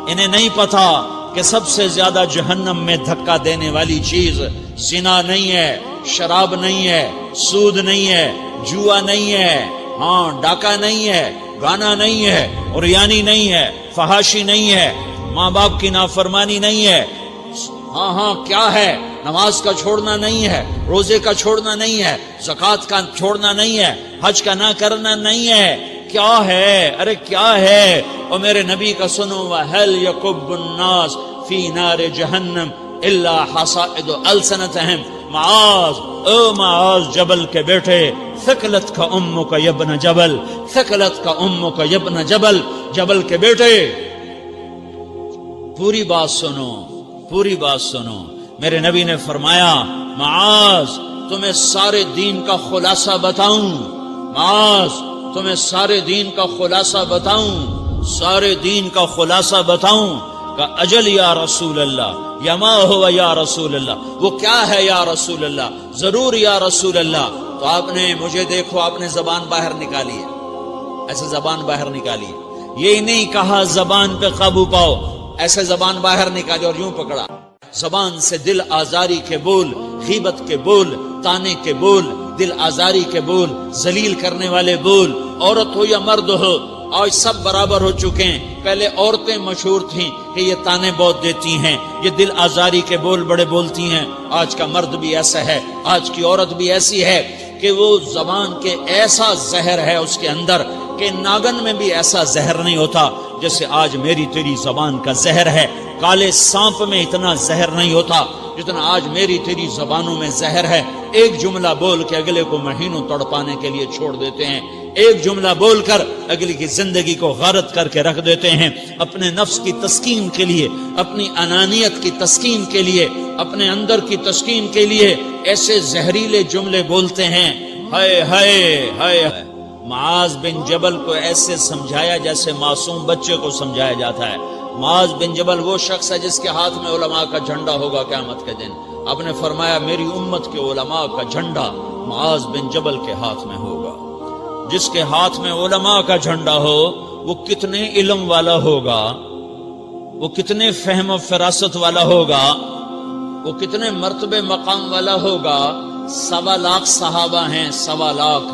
انہیں نہیں پتا کہ سب سے زیادہ جہنم میں دھکا دینے والی چیز زنا نہیں ہے، شراب نہیں ہے، سود نہیں ہے، جوا نہیں ہے، ہاں ڈاکہ نہیں ہے، گانا نہیں ہے، عریانی نہیں ہے، فحاشی نہیں ہے، ماں باپ کی نافرمانی نہیں ہے، ہاں کیا ہے، نماز کا چھوڑنا نہیں ہے، روزے کا چھوڑنا نہیں ہے، زکوٰۃ کا چھوڑنا نہیں ہے، حج کا نہ کرنا نہیں ہے، کیا ہے؟ ارے کیا ہے؟ اور میرے نبی کا سنو، وَهَلْ يَكُبُّ النَّاسُ فِي نَارِ جَهَنَّمَ إِلَّا حَصَائِدُ أَلْسِنَتِهِمْ معاذ، او معاذ جبل کے بیٹے، ثقلت کا امک یبن جبل، ثقلت کا امک یبن جبل، جبل کے بیٹے پوری بات سنو، پوری بات سنو۔ میرے نبی نے فرمایا، معاذ تمہیں سارے دین کا خلاصہ بتاؤں، معاذ تمہیں سارے دین کا خلاصہ بتاؤں، سارے دین کا خلاصہ بتاؤں؟ کہ اجل یا رسول اللہ، یا ما ہوا یا رسول اللہ، وہ کیا ہے یا رسول اللہ؟ ضرور یا رسول اللہ۔ تو آپ نے مجھے دیکھو، آپ نے زبان باہر نکالی ہے، ایسے زبان باہر نکالی ہے، یہ نہیں کہا زبان پہ قابو پاؤ، ایسے زبان باہر نکالی اور یوں پکڑا۔ زبان سے دل آزاری کے بول، غیبت کے بول، تانے کے بول، دل آزاری کے بول، ذلیل کرنے والے بول، عورت ہو یا مرد ہو، آج سب برابر ہو چکے ہیں۔ پہلے عورتیں مشہور تھیں کہ یہ تانے بہت دیتی ہیں، یہ دل آزاری کے بول بڑے بولتی ہیں، آج کا مرد بھی ایسا ہے، آج کی عورت بھی ایسی ہے کہ وہ زبان کے ایسا زہر ہے اس کے اندر کہ ناگن میں بھی ایسا زہر نہیں ہوتا جیسے آج میری تیری زبان کا زہر ہے۔ کالے سانپ میں اتنا زہر نہیں ہوتا جتنا آج میری تیری زبانوں میں زہر ہے۔ ایک جملہ بول کے اگلے کو مہینوں تڑپانے کے لیے چھوڑ دیتے ہیں، ایک جملہ بول کر اگلی کی زندگی کو غارت کر کے رکھ دیتے ہیں، اپنے نفس کی تسکین کے لیے، اپنی انانیت کی تسکین کے لیے، اپنے اندر کی تسکین کے لیے ایسے زہریلے جملے بولتے ہیں۔ ہائے ہائے ہائے۔ معاذ بن جبل کو ایسے سمجھایا جیسے معصوم بچے کو سمجھایا جاتا ہے۔ معاذ بن جبل وہ شخص ہے جس کے ہاتھ میں علماء کا جھنڈا ہوگا قیامت کے دن۔ آپ نے فرمایا میری امت کے علماء کا جھنڈا معاذ بن جبل کے ہاتھ میں ہوگا۔ جس کے ہاتھ میں علماء کا جھنڈا ہو وہ کتنے علم والا ہوگا، وہ کتنے فہم و فراست والا ہوگا، وہ کتنے مرتبے مقام والا ہوگا۔ 1.25 لاکھ صحابہ ہیں، 1.25 لاکھ،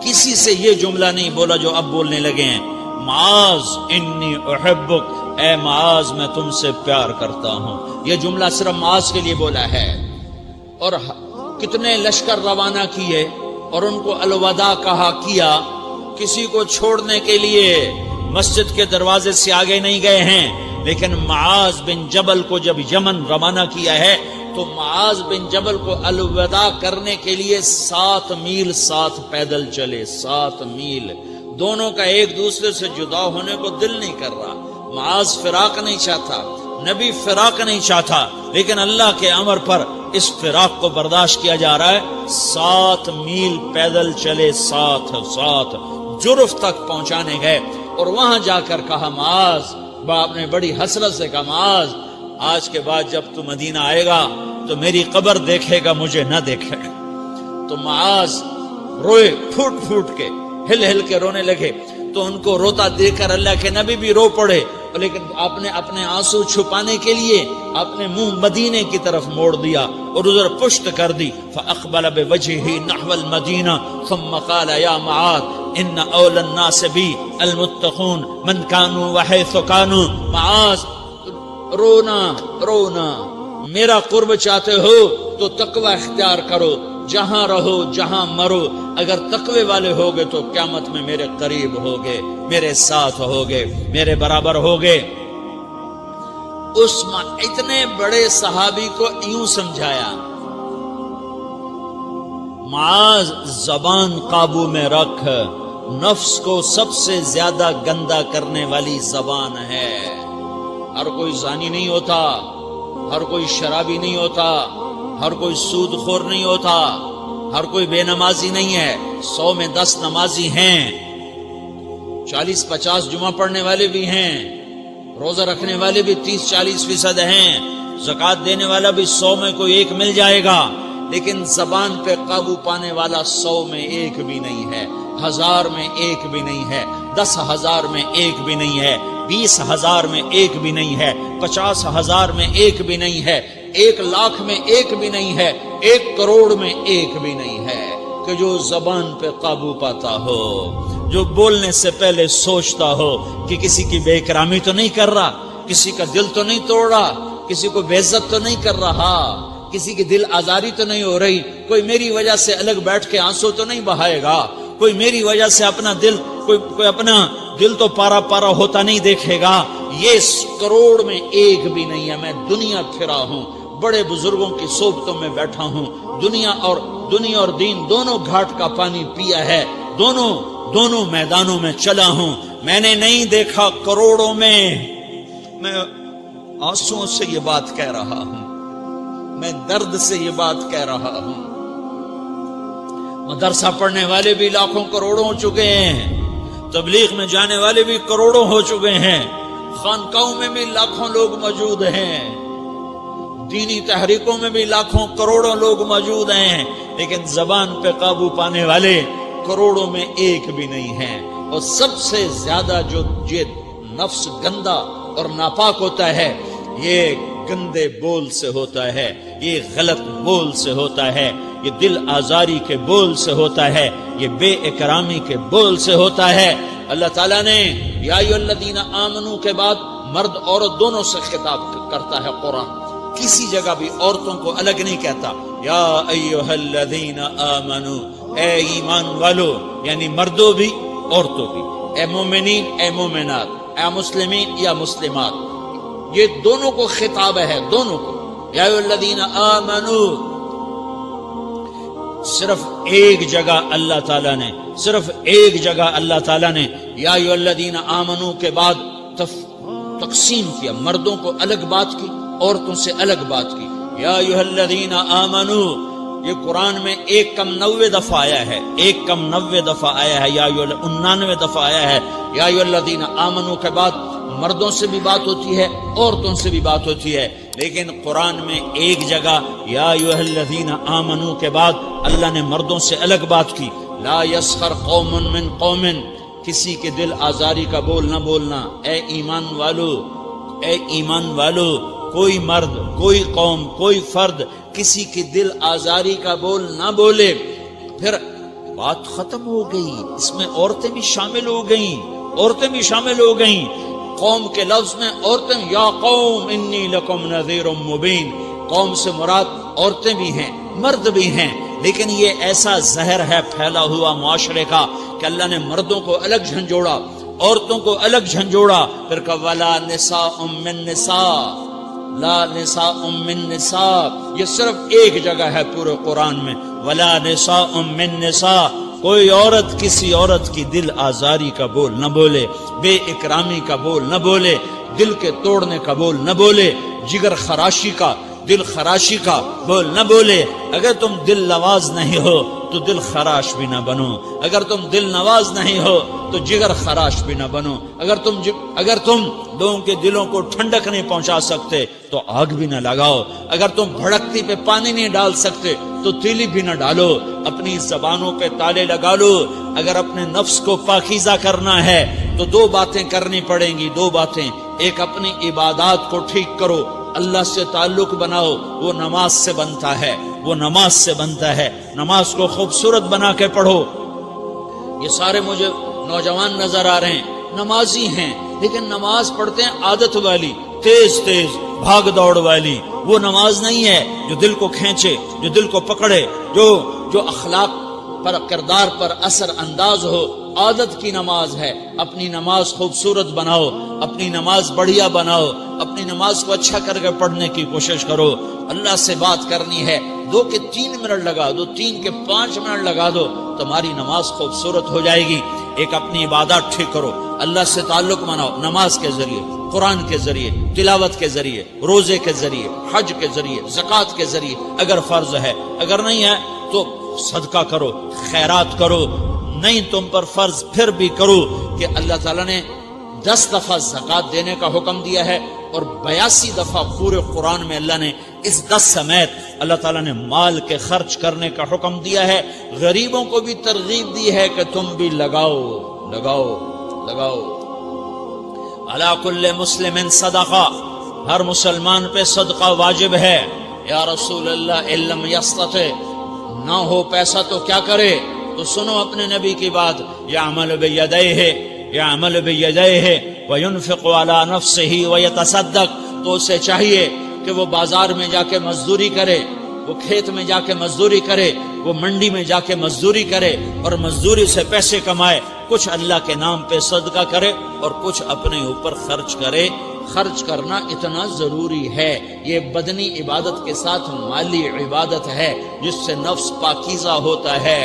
کسی سے یہ جملہ نہیں بولا جو اب بولنے لگے ہیں۔ معاذ انی احبک، اے معاذ میں تم سے پیار کرتا ہوں، یہ جملہ صرف معاذ کے لیے بولا ہے۔ اور کتنے لشکر روانہ کیے اور ان کو الوداع کہا کیا، کسی کو چھوڑنے کے لیے مسجد کے دروازے سے آگے نہیں گئے ہیں، لیکن معاذ بن جبل کو جب یمن روانہ کیا ہے تو معاذ بن جبل کو الوداع کرنے کے لیے 7 میل ساتھ پیدل چلے، 7 میل۔ دونوں کا ایک دوسرے سے جدا ہونے کو دل نہیں کر رہا۔ معاذ فراق نہیں چاہتا، نبی فراق نہیں چاہتا، لیکن اللہ کے امر پر اس فراق کو برداشت کیا جا رہا ہے۔ 7 میل پیدل چلے، 7 جرف تک پہنچانے گئے اور وہاں جا کر کہا معاذ، باپ نے بڑی حسرت سے کہا معاذ آج کے بعد جب تو مدینہ آئے گا تو میری قبر دیکھے گا، مجھے نہ دیکھے گا۔ تو معاذ روئے، پھوٹ پھوٹ کے، ہل ہل کے رونے لگے۔ تو ان کو روتا دیکھ کر اللہ کے نبی بھی رو پڑے، لیکن آپ نے اپنے آنسو چھپانے کے لیے اپنے منہ مدینے کی طرف موڑ دیا اور ادھر پشت کر دی۔ فاقبل بوجهه نحو المدینہ ثم قال یا معاذ ان اول الناس بی المتقون من كانوا وحيث كانوا۔ معاذ رونا، میرا قرب چاہتے ہو تو تقوی اختیار کرو، جہاں رہو جہاں مرو، اگر تقوی والے ہوگے تو قیامت میں میرے قریب ہوگے، میرے ساتھ ہوگے، میرے برابر ہوگے۔ اس اتنے بڑے صحابی کو یوں سمجھایا، معاذ زبان قابو میں رکھ، نفس کو سب سے زیادہ گندا کرنے والی زبان ہے۔ ہر کوئی زانی نہیں ہوتا، ہر کوئی شرابی نہیں ہوتا، ہر کوئی سود خور نہیں ہوتا، ہر کوئی بے نمازی نہیں ہے۔ 100 میں 10 نمازی ہیں، 40-50 جمعہ پڑھنے والے بھی ہیں، روزہ رکھنے والے بھی 30-40% ہیں، زکوٰۃ دینے والا بھی 100 میں کوئی ایک مل جائے گا، لیکن زبان پہ قابو پانے والا 100 میں ایک بھی نہیں ہے، 1000 میں ایک بھی نہیں ہے۔ 10,000 میں ایک بھی نہیں ہے، 20,000 میں ایک بھی نہیں ہے، 50,000 میں ایک بھی نہیں ہے، 1,00,000 میں ایک بھی نہیں ہے، 1 کروڑ میں ایک بھی نہیں ہے کہ جو زبان پہ قابو پاتا ہو، جو بولنے سے پہلے سوچتا ہو کہ کسی کی بے اکرامی تو نہیں کر رہا، کسی کا دل تو نہیں توڑ رہا، کسی کو بے عزت تو نہیں کر رہا، کسی کی دل آزاری تو نہیں ہو رہی، کوئی میری وجہ سے الگ بیٹھ کے آنسو تو نہیں بہائے گا، کوئی میری وجہ سے اپنا دل کوئی اپنا دل تو پارا پارا ہوتا نہیں دیکھے گا۔ یہ کروڑ میں ایک بھی نہیں ہے۔ میں دنیا پھرا ہوں، بڑے بزرگوں کی صحبتوں میں بیٹھا ہوں، دنیا اور دین دونوں گھاٹ کا پانی پیا ہے، دونوں میدانوں میں چلا ہوں، میں نے نہیں دیکھا کروڑوں میں۔ میں آنسوؤں سے یہ بات کہہ رہا ہوں، میں درد سے یہ بات کہہ رہا ہوں۔ مدرسہ پڑھنے والے بھی لاکھوں کروڑوں ہو چکے ہیں، تبلیغ میں جانے والے بھی کروڑوں ہو چکے ہیں، خانقاہوں میں بھی لاکھوں لوگ موجود ہیں، دینی تحریکوں میں بھی لاکھوں کروڑوں لوگ موجود ہیں، لیکن زبان پہ قابو پانے والے کروڑوں میں ایک بھی نہیں ہیں۔ اور سب سے زیادہ جو یہ نفس گندا اور ناپاک ہوتا ہے، یہ گندے بول سے ہوتا ہے، یہ غلط بول سے ہوتا ہے، یہ دل آزاری کے بول سے ہوتا ہے، یہ بے اکرامی کے بول سے ہوتا ہے۔ اللہ تعالیٰ نے یا ایھا الذین آمنو کے بعد مرد عورت دونوں سے خطاب کرتا ہے قرآن، کسی جگہ بھی عورتوں کو الگ نہیں کہتا۔ یا ایھا الذین آمنو، اے ایمان والو، یعنی مردوں بھی عورتوں بھی، اے مومنین اے مومنات، اے مسلمین یا مسلمات، یہ دونوں کو خطاب ہے، دونوں کو۔ یا ایھا الذین آمنو، صرف ایک جگہ اللہ تعالیٰ نے یا ایھا الذین آمنو کے بعد تقسیم کیا، مردوں کو الگ بات کی، عورتوں سے الگ بات کی۔ یا ایھا الذین آمنو، یہ قرآن میں 1 دفعہ آیا ہے، 1 دفعہ آیا ہے، یا 99 دفعہ آیا ہے۔ یا ایھا الذین آمنو کے بعد مردوں سے بھی بات ہوتی ہے، عورتوں سے بھی بات ہوتی ہے، لیکن قرآن میں ایک جگہ یا ایھا الذین آمنو کے بعد اللہ نے مردوں سے الگ بات کی۔ لا یسخر قوم من قوم، کسی کے دل آزاری کا بول نہ بولنا۔ اے ایمان والو، کوئی مرد، کوئی قوم، کوئی فرد کسی کی دل آزاری کا بول نہ بولے۔ پھر بات ختم ہو گئی، اس میں عورتیں بھی شامل ہو گئیں، قوم کے لفظ میں عورتیں، یا قوم انی لکم نذیر مبین، قوم سے مراد عورتیں بھی ہیں، مرد بھی ہیں، لیکن یہ ایسا زہر ہے پھیلا ہوا معاشرے کا کہ اللہ نے مردوں کو الگ جھنجھوڑا، عورتوں کو الگ جھنجھوڑا، پھر کہ ولا نساء من نساء، لا نساء من نساء، یہ صرف ایک جگہ ہے پورے قرآن میں، ولا نساء من نساء، کوئی عورت کسی عورت کی دل آزاری کا بول نہ بولے، بے اکرامی کا بول نہ بولے، دل کے توڑنے کا بول نہ بولے، جگر خراشی کا، دل خراشی کا بول نہ بولے۔ اگر تم دل نواز نہیں ہو تو دل خراش بھی نہ بنو، اگر تم دل نواز نہیں ہو تو جگر خراش بھی نہ بنو، اگر تم لوگوں کے دلوں کو ٹھنڈک نہیں پہنچا سکتے تو آگ بھی نہ لگاؤ، اگر تم بھڑکتی پہ پانی نہیں ڈال سکتے تو تیلی بھی نہ ڈالو، اپنی زبانوں پہ تالے لگا لو۔ اگر اپنے نفس کو پاکیزہ کرنا ہے تو 2 باتیں کرنی پڑیں گی، 2 باتیں، ایک اپنی عبادات کو ٹھیک کرو، اللہ سے تعلق بناؤ، وہ نماز سے بنتا ہے، نماز کو خوبصورت بنا کے پڑھو۔ یہ سارے مجھے نوجوان نظر آ رہے ہیں، نمازی ہیں، لیکن نماز پڑھتے ہیں عادت والی، تیز بھاگ دوڑ والی، وہ نماز نہیں ہے جو دل کو کھینچے، جو دل کو پکڑے، جو اخلاق پر، کردار پر اثر انداز ہو۔ عادت کی نماز ہے، اپنی نماز خوبصورت بناؤ، اپنی نماز بڑھیا بناؤ، اپنی نماز کو اچھا کر کے پڑھنے کی کوشش کرو۔ اللہ سے بات کرنی ہے، 2 کے 3 منٹ لگا دو، 3 کے 5 منٹ لگا دو، تمہاری نماز خوبصورت ہو جائے گی۔ ایک اپنی عبادات ٹھیک کرو، اللہ سے تعلق بناؤ، نماز کے ذریعے، قرآن کے ذریعے، تلاوت کے ذریعے، روزے کے ذریعے، حج کے ذریعے، زکوٰۃ کے ذریعے، اگر فرض ہے، اگر نہیں ہے تو صدقہ کرو، خیرات کرو، نہیں تم پر فرض پھر بھی کرو کہ اللہ تعالیٰ نے 10 دفعہ زکوٰۃ دینے کا حکم دیا ہے، اور 82 دفعہ پورے قرآن میں اللہ نے اس 10 سمیت اللہ تعالیٰ نے مال کے خرچ کرنے کا حکم دیا ہے۔ غریبوں کو بھی ترغیب دی ہے کہ تم بھی لگاؤ، لگاؤ۔ علی کل مسلم صدقہ، ہر مسلمان پہ صدقہ واجب ہے۔ یا رسول اللہ ان لم یستطع، نہ ہو پیسہ تو کیا کرے؟ تو سنو اپنے نبی کی بات، یعمل بیدیہ، یعمل بیدیہ وینفق علی نفسہ ویتصدق، تو اسے چاہیے کہ وہ بازار میں جا کے مزدوری کرے، وہ کھیت میں جا کے مزدوری کرے، وہ منڈی میں جا کے مزدوری کرے اور مزدوری سے پیسے کمائے، کچھ اللہ کے نام پہ صدقہ کرے اور کچھ اپنے اوپر خرچ کرے۔ خرچ کرنا اتنا ضروری ہے، یہ بدنی عبادت کے ساتھ مالی عبادت ہے جس سے نفس پاکیزہ ہوتا ہے۔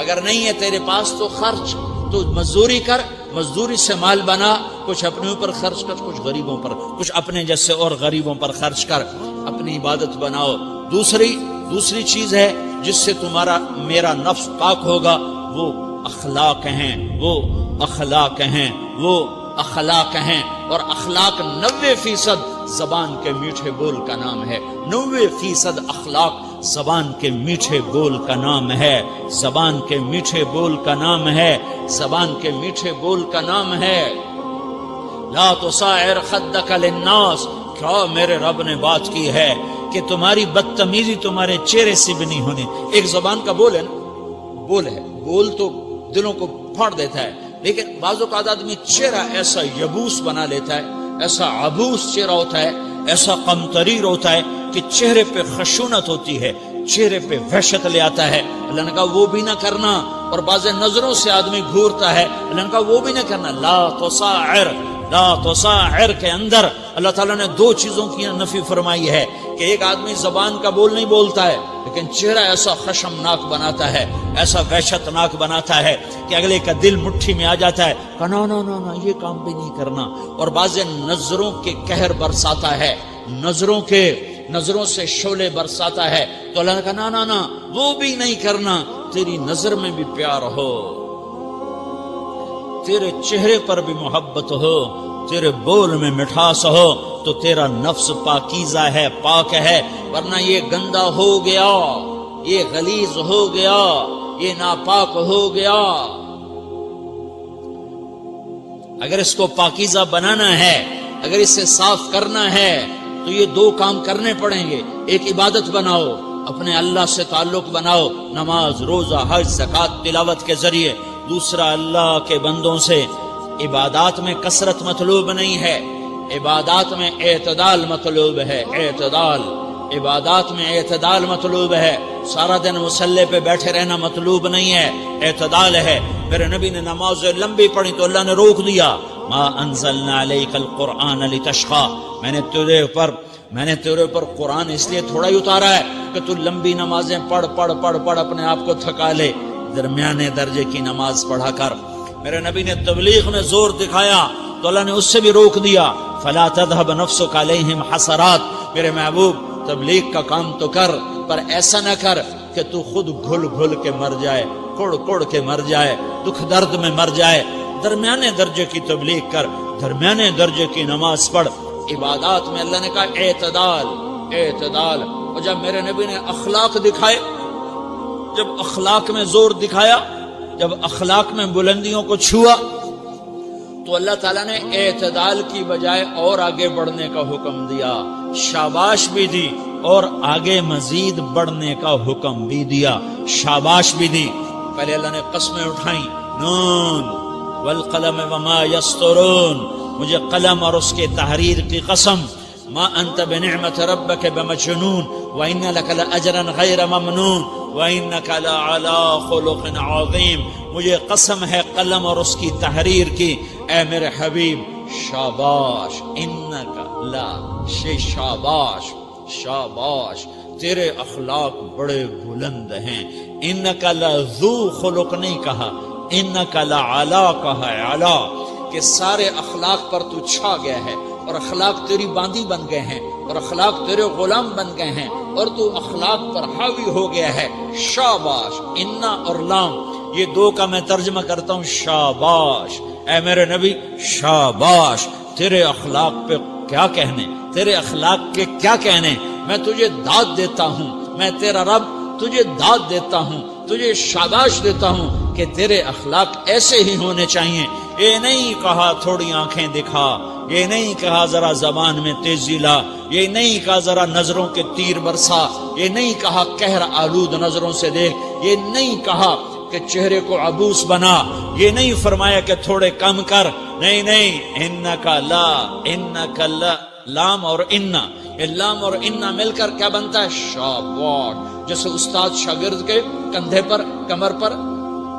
اگر نہیں ہے تیرے پاس تو خرچ، تو مزدوری کر، مزدوری سے مال بنا، کچھ اپنے اوپر خرچ کر، کچھ غریبوں پر، کچھ اپنے جیسے اور غریبوں پر خرچ کر، اپنی عبادت بناؤ۔ دوسری چیز ہے جس سے تمہارا میرا نفس پاک ہوگا، وہ اخلاق ہیں، وہ اخلاق ہیں، وہ اخلاق ہیں۔ اور اخلاق 90% زبان کے میٹھے بول کا نام ہے، 90% اخلاق زبان کے میٹھے بول کا نام ہے، زبان کے میٹھے بول کا نام ہے، زبان کے میٹھے بول کا نام ہے۔ لا تصاعر خدک للناس، کیا میرے رب نے بات کی ہے کہ تمہاری بدتمیزی تمہارے چہرے سے بھی نہیں ہونی۔ ایک زبان کا بول ہے نا، بول ہے، بول تو دلوں کو پھاڑ دیتا ہے، لیکن بعض اوقات آدمی چہرہ ایسا یبوس بنا لیتا ہے، ایسا عبوس چہرہ ہوتا ہے، ایسا قمطریر ہوتا ہے کہ چہرے پہ خشونت ہوتی ہے، چہرے پہ وحشت لے آتا ہے۔ اللہ نے کہا وہ بھی نہ کرنا، اور بعض نظروں سے آدمی گھورتا ہے، اللہ نے کہا وہ بھی نہ کرنا۔ لا تصاعر، لا تصاعر کے اندر اللہ تعالیٰ نے 2 چیزوں کی نفی فرمائی ہے کہ ایک آدمی زبان کا بول نہیں بولتا ہے لیکن چہرہ ایسا خشمناک بناتا ہے، ایسا وحشتناک بناتا ہے کہ اگلے کا دل مٹھی میں آ جاتا ہے کہ نا نا نا نا یہ کام بھی نہیں کرنا۔ اور بعض نظروں کے قہر برساتا ہے، نظروں سے شعلے برساتا ہے، تو اللہ نے کہا نا نا نا وہ بھی نہیں کرنا۔ تیری نظر میں بھی پیار ہو، تیرے چہرے پر بھی محبت ہو، تیرے بول میں مٹھاس ہو، تو تیرا نفس پاکیزہ ہے، پاک ہے۔ ورنہ یہ گندا ہو گیا، یہ غلیظ ہو گیا، یہ ناپاک ہو گیا۔ اگر اس کو پاکیزہ بنانا ہے، اگر اسے صاف کرنا ہے تو یہ 2 کام کرنے پڑیں گے۔ ایک عبادت بناؤ، اپنے اللہ سے تعلق بناؤ، نماز، روزہ، حج، زکوٰۃ، تلاوت کے ذریعے۔ دوسرا، اللہ کے بندوں سے عبادات میں کثرت مطلوب نہیں ہے، عبادات میں اعتدال مطلوب ہے، اعتدال، عبادات میں اعتدال مطلوب ہے۔ سارا دن مصلی پہ بیٹھے رہنا مطلوب نہیں ہے، اعتدال ہے۔ میرے نبی نے نماز لمبی پڑھی تو اللہ نے روک دیا، ما انزلنا علیک القرآن لتشقی، میں نے تیرے اوپر قرآن اس لیے تھوڑا ہی اتارا ہے کہ تو لمبی نمازیں پڑھ اپنے آپ کو تھکا لے، درمیانے درجے کی نماز پڑھا کر۔ میرے نبی نے تبلیغ میں زور دکھایا تو اللہ نے اس سے بھی روک دیا، فلا تذهب نفسك علیہم حسرات، میرے محبوب تبلیغ کا کام تو کر، پر ایسا نہ کر کہ تو خود گھل کے مر جائے، کڑ کے مر جائے، دکھ درد میں مر جائے۔ درمیانے درجے کی تبلیغ کر، درمیانے درجے کی نماز پڑھ۔ عبادات میں اللہ نے کہا اعتدال، اعتدال۔ اور جب میرے نبی نے اخلاق دکھائے، جب اخلاق میں زور دکھایا، جب اخلاق میں بلندیوں کو چھوا، تو اللہ تعالیٰ نے اعتدال کی بجائے اور آگے بڑھنے کا حکم دیا، شاباش بھی دی اور آگے مزید بڑھنے کا حکم بھی دیا، شاباش بھی دی۔ پہلے اللہ نے قسمیں اٹھائیں، نون والقلم وما یسطرون، مجھے قلم اور اس کے تحریر کی قسم، ما انت بنعمت ربک بمجنون وان لک لاجرا غیر ممنون وانک لعلی خلق عظیم، مجھے قسم ہے قلم اور اس کی تحریر کی، اے میرے حبیب شاباش، انک لا شاباش، شاباش، تیرے اخلاق بڑے بلند ہیں۔ انک لذو خلق نہیں کہا، انک لعلی کہا، علی، کہ سارے اخلاق پر تو چھا گیا ہے، اور اخلاق تیری باندی بن گئے ہیں، اور اخلاق تیرے غلام بن گئے ہیں، اور تو اخلاق پر حاوی ہو گیا ہے۔ شاباش، انا اور لام، یہ 2 کا میں ترجمہ کرتا ہوں، شاباش، اے میرے نبی شاباش، تیرے اخلاق پہ کیا کہنے، تیرے اخلاق کے کیا کہنے، میں تجھے داد دیتا ہوں، میں تیرا رب تجھے داد دیتا ہوں، تجھے شاباش دیتا ہوں کہ تیرے اخلاق ایسے ہی ہونے چاہیے یہ نہیں کہا تھوڑی آنکھیں دکھا، یہ نہیں کہا ذرا زبان میں تیزی لا، یہ نہیں کہا ذرا نظروں کے تیر برسا، یہ نہیں کہا قہر آلود نظروں سے دیکھ، یہ نہیں کہا کہ چہرے کو عبوس بنا، یہ نہیں فرمایا کہ تھوڑے کم کر، نہیں نہیں، انکا لا، لام اور انا، یہ لام اور انا مل کر کیا بنتا ہے؟ شاباش. جیسے استاد شاگرد کے کندھے پر، کمر پر،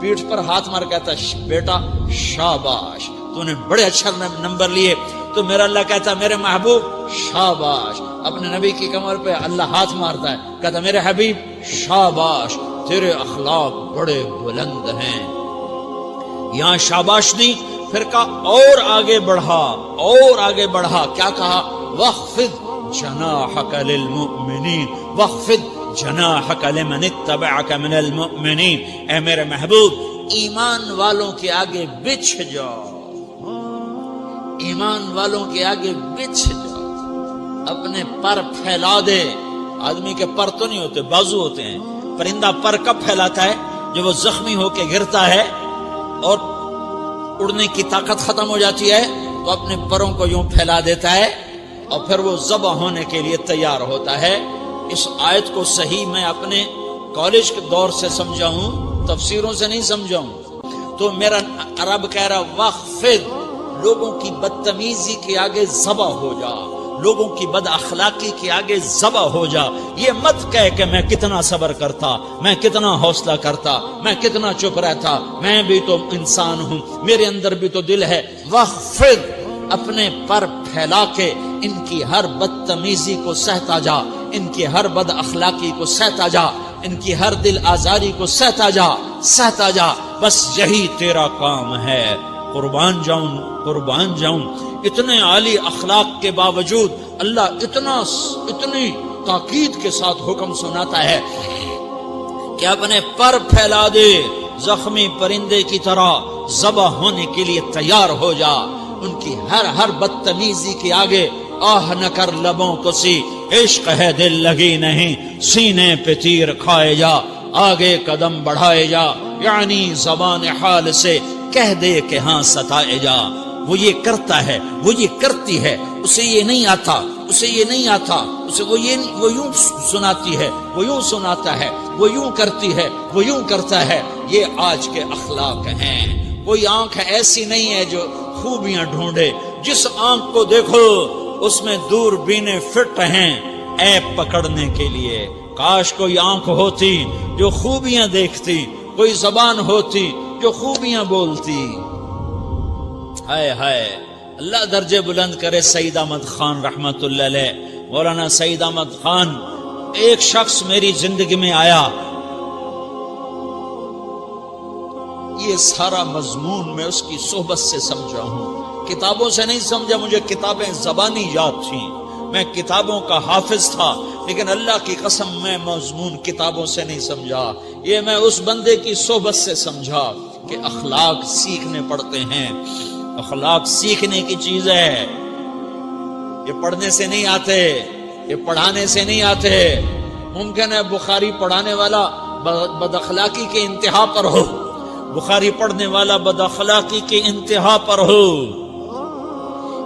پیٹھ پر ہاتھ مار کہتا ہے بیٹا شاباش تو نے بڑے اچھا نمبر لیے، تو میرا اللہ کہتا ہے میرے محبوب شاباش. اپنے نبی کی کمر پہ اللہ ہاتھ مارتا ہے، کہتا میرے حبیب شاباش، تیرے اخلاق بڑے بلند ہیں. یہاں شاباش نہیں، پھر کہا اور آگے بڑھا، اور آگے بڑھا، کیا کہا؟ وَخْفِضْ جَنَاحَكَ لِلْمُؤْمِنِينَ وَخْفِضْ جَنَاحَكَ لِمَنِ اتَّبَعَكَ مِنَ الْمُؤْمِنِينَ. اے میرے محبوب ایمان والوں کے آگے بچھ جاؤ، ایمان والوں کے آگے بچھ جاؤ، اپنے پر پھیلا دے. آدمی کے پر تو نہیں ہوتے، بازو ہوتے ہیں. پرندہ پر کب پھیلاتا ہے؟ جب وہ زخمی ہو کے گرتا ہے اور اڑنے کی طاقت ختم ہو جاتی ہے تو اپنے پروں کو یوں پھیلا دیتا ہے اور پھر وہ ذبح ہونے کے لیے تیار ہوتا ہے. اس آیت کو صحیح میں اپنے کالج کے دور سے سمجھا ہوں، تفسیروں سے نہیں سمجھا ہوں. تو میرا رب کہہ رہا وَخْفِضْ، لوگوں کی بدتمیزی کے آگے ذبح ہو جا، لوگوں کی بد اخلاقی کے آگے ذبح ہو جا. یہ مت کہہ کہ میں کتنا صبر کرتا، میں کتنا حوصلہ کرتا، میں کتنا چپ رہتا، میں بھی تو انسان ہوں، میرے اندر بھی تو دل ہے. وَخْفِضْ، اپنے پر پھیلا کے ان کی ہر بدتمیزی کو سہتا جا، ان کی ہر بد اخلاقی کو سہتا جا، ان کی ہر دل آزاری کو سہتا جا، سہتا جا. بس یہی تیرا کام ہے. قربان جاؤں. اتنے عالی اخلاق کے باوجود اللہ اتنی تاکید کے ساتھ حکم سناتا ہے کہ اپنے پر پھیلا دے، زخمی پرندے کی طرح ذبح ہونے کے لیے تیار ہو جا. ان کی ہر بدتمیزی کے آگے آہ نہ کر لبوں کو سی، عشق ہے دل لگی نہیں، سینے پہ تیر کھائے جا، آگے قدم بڑھائے جا، یعنی زبان حال سے کہہ دے کہ ہاں ستائے جا. وہ یہ کرتا ہے، وہ یہ کرتی ہے، اسے یہ نہیں آتا، اسے یہ نہیں آتا، اسے وہ یوں سناتی ہے، وہ یوں سناتا ہے، وہ یوں کرتی ہے، وہ یوں کرتا ہے. یہ آج کے اخلاق ہیں. کوئی آنکھ ایسی نہیں ہے جو خوبیاں ڈھونڈے. جس آنکھ کو دیکھو اس میں دور بینے فٹ ہیں عیب پکڑنے کے لیے. کاش کوئی آنکھ ہوتی جو خوبیاں دیکھتی، کوئی زبان ہوتی جو خوبیاں بولتی. ہائے ہائے، اللہ درجے بلند کرے سعید احمد خان رحمت اللہ علیہ. مولانا سعید احمد خان، ایک شخص میری زندگی میں آیا، یہ سارا مضمون میں اس کی صحبت سے سمجھا ہوں، کتابوں سے نہیں سمجھا. مجھے کتابیں زبانی یاد تھیں، میں کتابوں کا حافظ تھا، لیکن اللہ کی قسم میں مضمون کتابوں سے نہیں سمجھا. یہ میں اس بندے کی صحبت سے سمجھا کہ اخلاق سیکھنے پڑتے ہیں. اخلاق سیکھنے کی چیز ہے، یہ پڑھنے سے نہیں آتے، یہ پڑھانے سے نہیں آتے. ممکن ہے بخاری پڑھانے والا بد اخلاقی کے انتہا پر ہو، بخاری پڑھنے والا بد اخلاقی کے انتہا پر ہو،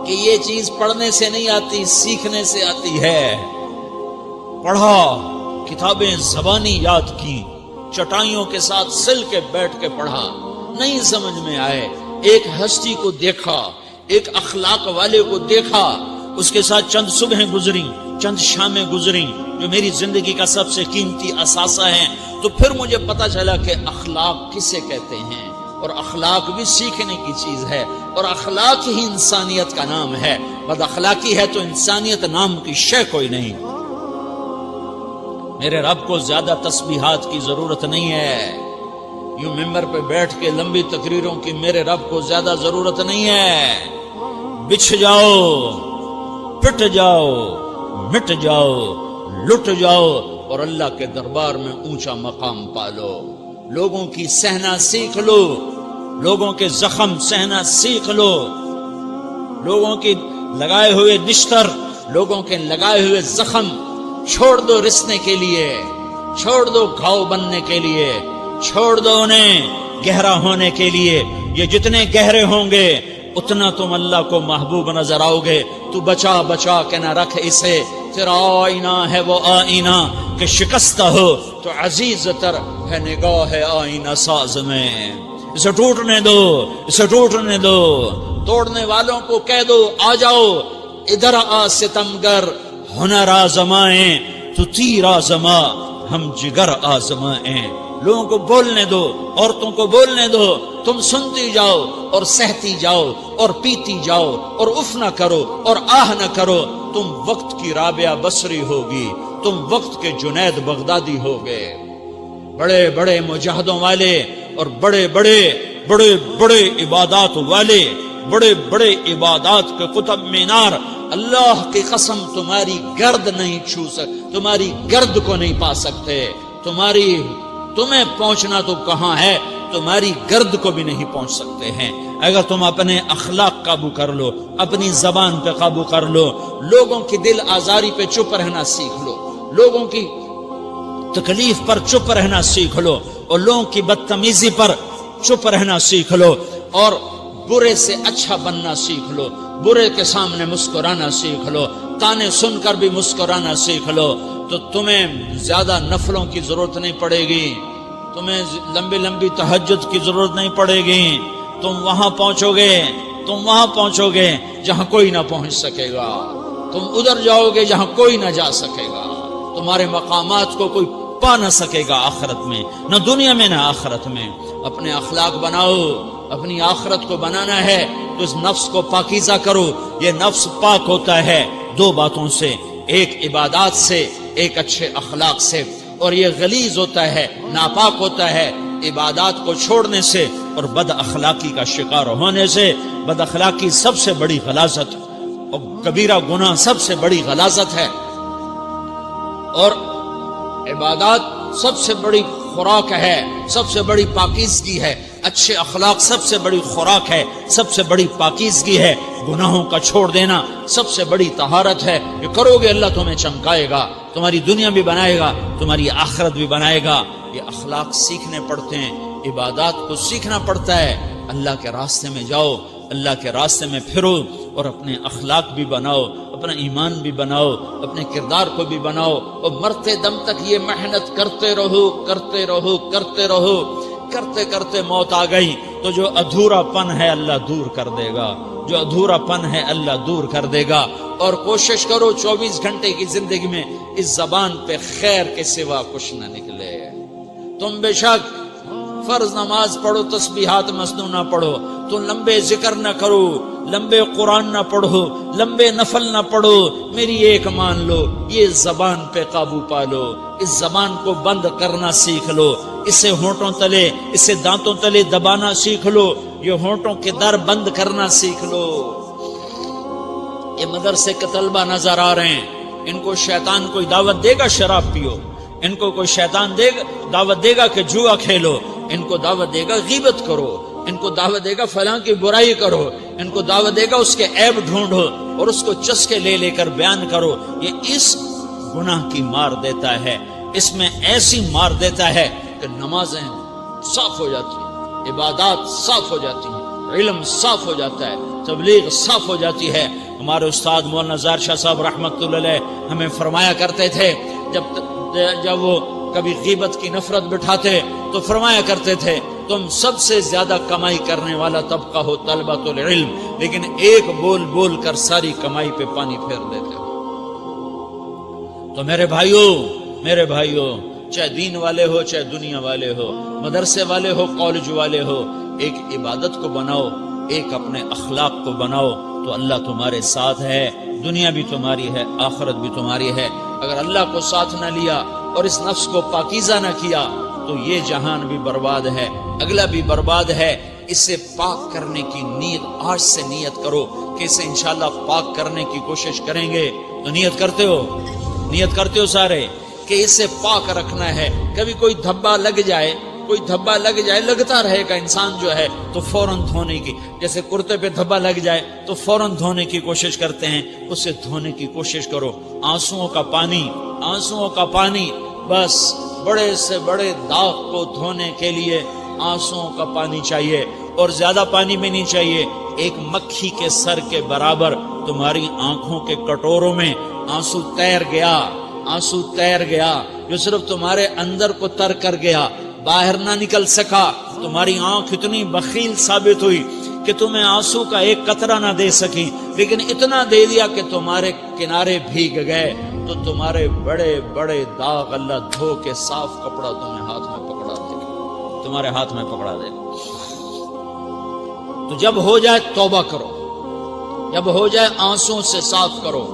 کہ یہ چیز پڑھنے سے نہیں آتی، سیکھنے سے آتی ہے. پڑھا، کتابیں زبانی یاد کی، چٹائیوں کے ساتھ سل کے بیٹھ کے پڑھا، نہیں سمجھ میں آئے. ایک ہستی کو دیکھا، ایک اخلاق والے کو دیکھا، اس کے ساتھ چند صبحیں گزری، چند شامیں گزری جو میری زندگی کا سب سے قیمتی اثاثہ ہیں. تو پھر مجھے پتا چلا کہ اخلاق کسے کہتے ہیں، اور اخلاق بھی سیکھنے کی چیز ہے، اور اخلاق ہی انسانیت کا نام ہے. بد اخلاقی ہے تو انسانیت نام کی شے کوئی نہیں. میرے رب کو زیادہ تسبیحات کی ضرورت نہیں ہے، یوں ممبر پہ بیٹھ کے لمبی تقریروں کی میرے رب کو زیادہ ضرورت نہیں ہے. بچھ جاؤ، پٹ جاؤ، مٹ جاؤ، لٹ جاؤ، اور اللہ کے دربار میں اونچا مقام پالو. لوگوں کی سہنا سیکھ لو، لوگوں کے زخم سہنا سیکھ لو، لوگوں کی لگائے ہوئے نشتر، لوگوں کے لگائے ہوئے زخم چھوڑ دو رسنے کے لیے، چھوڑ دو گھاؤ بننے کے لیے، چھوڑ دو انہیں گہرا ہونے کے لیے. یہ جتنے گہرے ہوں گے اتنا تم اللہ کو محبوب نظر آؤ گے. تو بچا بچا کے نہ رکھ اسے، تیرا آئینہ ہے وہ آئینہ کہ شکستہ ہو تو عزیز تر ہے نگاہ آئینہ ساز میں. اسے ٹوٹنے دو، اسے ٹوٹنے دو. توڑنے والوں کو کہہ دو آ جاؤ ادھر آ ستمگر، ہنر آزمائیں تو تیر آزما، ہم جگر آزمائیں. لوگوں کو بولنے دو، عورتوں کو بولنے دو. تم سنتی جاؤ اور سہتی جاؤ اور پیتی جاؤ اور اف نہ کرو اور آہ نہ کرو. تم وقت کی رابعہ بصری ہوگی، تم وقت کے جنید بغدادی ہوگے. بڑے بڑے مجاہدوں والے اور بڑے بڑے بڑے بڑے عبادات والے، بڑے بڑے عبادات کے قطب مینار، اللہ کی قسم تمہاری گرد نہیں چھو سکتے، تمہاری گرد کو نہیں پا سکتے. تمہیں پہنچنا تو کہاں ہے، تمہاری گرد کو بھی نہیں پہنچ سکتے ہیں. اگر تم اپنے اخلاق قابو کر لو، اپنی زبان پہ قابو کر لو، لوگوں کی دل آزاری پہ چپ رہنا سیکھ لو، لوگوں کی تکلیف پر چپ رہنا سیکھ لو، اور لوگوں کی بدتمیزی پر چپ رہنا سیکھ لو، اور برے سے اچھا بننا سیکھ لو، برے کے سامنے مسکرانا سیکھ لو، تانے سن کر بھی مسکرانا سیکھ لو، تو تمہیں زیادہ نفلوں کی ضرورت نہیں پڑے گی، تمہیں لمبی لمبی تہجد کی ضرورت نہیں پڑے گی. تم وہاں پہنچو گے جہاں کوئی نہ پہنچ سکے گا. تم ادھر جاؤ گے جہاں کوئی نہ جا سکے گا. تمہارے مقامات کو کوئی پا نہ سکے گا آخرت میں، نہ دنیا میں نہ آخرت میں. اپنے اخلاق بناؤ، اپنی آخرت کو بنانا ہے تو اس نفس کو پاکیزہ کرو. یہ نفس پاک ہوتا ہے دو باتوں سے، ایک عبادات سے، ایک اچھے اخلاق سے، اور یہ غلیظ ہوتا ہے، ناپاک ہوتا ہے عبادات کو چھوڑنے سے اور بد اخلاقی کا شکار ہونے سے. بد اخلاقی سب سے بڑی غلاظت اور کبیرہ گناہ سب سے بڑی غلاظت ہے، اور عبادات سب سے بڑی خوراک ہے، سب سے بڑی پاکیزگی ہے. اچھے اخلاق سب سے بڑی خوراک ہے، سب سے بڑی پاکیزگی ہے. گناہوں کا چھوڑ دینا سب سے بڑی طہارت ہے. یہ کرو گے اللہ تمہیں چمکائے گا، تمہاری دنیا بھی بنائے گا، تمہاری آخرت بھی بنائے گا. یہ اخلاق سیکھنے پڑتے ہیں، عبادات کو سیکھنا پڑتا ہے. اللہ کے راستے میں جاؤ، اللہ کے راستے میں پھرو، اور اپنے اخلاق بھی بناؤ، اپنا ایمان بھی بناؤ، اپنے کردار کو بھی بناؤ، اور مرتے دم تک یہ محنت کرتے رہو کرتے رہو کرتے رہو. کرتے کرتے موت آ گئی تو جو ادھورا پن ہے اللہ دور کر دے گا، جو ادھورا پن ہے اللہ دور کر دے گا. اور کوشش کرو 24 گھنٹے کی زندگی میں اس زبان پہ خیر کے سوا کچھ نہ نکلے. تم بے شک فرض نماز پڑھو، تسبیحات مسنون نہ پڑھو، تو لمبے ذکر نہ کرو، لمبے قرآن نہ پڑھو، لمبے نفل نہ پڑھو. میری ایک مان لو، یہ زبان پہ قابو پا لو، اس زبان کو بند کرنا سیکھ لو، اسے ہونٹوں تلے، اسے دانتوں تلے دبانا سیکھ لو، یہ ہونٹوں کے در بند کرنا سیکھ لو. یہ مدرسے کے طلبہ نظر آ رہے ہیں، ان کو شیطان کوئی دعوت دے گا شراب پیو، ان کو کوئی شیطان دعوت دے گا کہ جوا کھیلو، ان کو دعوت دے گا غیبت کرو، ان کو دعوت دے گا فلاں کی برائی کرو، ان کو دعوت دے گا اس کے عیب ڈھونڈو اور اس کو چسکے لے لے کر بیان کرو. یہ اس گناہ کی مار دیتا ہے، اس میں ایسی مار دیتا ہے کہ نمازیں صاف ہو جاتی ہیں، عبادات صاف ہو جاتی ہیں، علم صاف ہو جاتا ہے، تبلیغ صاف ہو جاتی ہے. ہمارے استاد مولانا زار شاہ صاحب رحمۃ اللہ علیہ ہمیں فرمایا کرتے تھے، جب وہ کبھی غیبت کی نفرت بٹھاتے تو فرمایا کرتے تھے تم سب سے زیادہ کمائی کرنے والا طبقہ ہو طلبۃ العلم، لیکن ایک بول بول کر ساری کمائی پہ پانی پھیر دیتے ہو. تو میرے بھائیوں چاہے دین والے ہو، چاہے دنیا والے ہو، مدرسے والے ہو، کالج والے ہو، ایک عبادت کو بناؤ، ایک اپنے اخلاق کو بناؤ، تو اللہ تمہارے ساتھ ہے. دنیا بھی تمہاری ہے، آخرت بھی تمہاری ہے. اگر اللہ کو ساتھ نہ لیا اور اس نفس کو پاکیزہ نہ کیا تو یہ جہان بھی برباد ہے، اگلا بھی برباد ہے. اسے پاک کرنے کی نیت آج سے نیت کرو کہ اسے انشاءاللہ پاک کرنے کی کوشش کریں گے. تو نیت کرتے ہو سارے کہ اسے پاک رکھنا ہے. کبھی کوئی دھبا لگ جائے، لگتا رہے گا انسان جو ہے تو فوراً دھونے کی، جیسے کرتے پہ دھبا لگ جائے تو فوراً دھونے کی کوشش کرتے ہیں، اسے دھونے کی کوشش کرو. آنسوؤں کا پانی بس بڑے سے بڑے داغ کو دھونے کے لیے آنسوؤں کا پانی چاہیے. اور زیادہ پانی بھی نہیں چاہیے، ایک مکھی کے سر کے برابر تمہاری آنکھوں کے کٹوروں میں آنسو تیر گیا، آنسو تیر گیا، جو صرف تمہارے اندر کو تر کر گیا، باہر نہ نکل سکا۔ تمہاری آنکھ اتنی بخیل ثابت ہوئی کہ تمہیں آنسو کا ایک قطرہ نہ دے سکی، لیکن اتنا دے دیا کہ تمہارے کنارے بھیگ گئے، تو تمہارے بڑے بڑے داغ اللہ دھو کے صاف کپڑا تمہیں ہاتھ میں پکڑا دے گا، تمہارے ہاتھ میں پکڑا دے گا۔ تو جب ہو جائے توبہ کرو، جب ہو جائے آنسوں سے صاف کرو،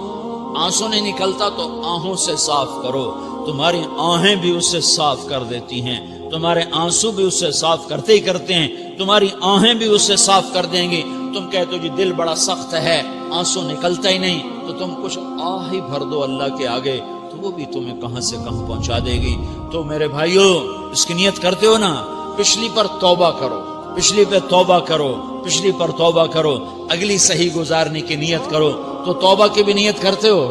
آنسو نہیں نکلتا تو آہوں سے صاف کرو، تمہاری آہیں بھی اسے صاف کر دیتی ہیں، تمہارے آنسو بھی اسے صاف کرتے ہی کرتے ہیں، تمہاری آہیں بھی اسے صاف کر دیں گی۔ تم کہتے ہو جی دل بڑا سخت ہے، آنسو نکلتا ہی نہیں، تو تم کچھ آہ ہی بھر دو اللہ کے آگے، تو وہ بھی تمہیں کہاں سے کہاں پہنچا دے گی۔ تو میرے بھائیو، اس کی نیت کرتے ہو نا، پچھلی پر توبہ کرو، پچھلی پہ توبہ کرو، پچھلی پر توبہ کرو، اگلی صحیح گزارنے کی نیت کرو۔ تو توبہ کی بھی نیت کرتے ہو؟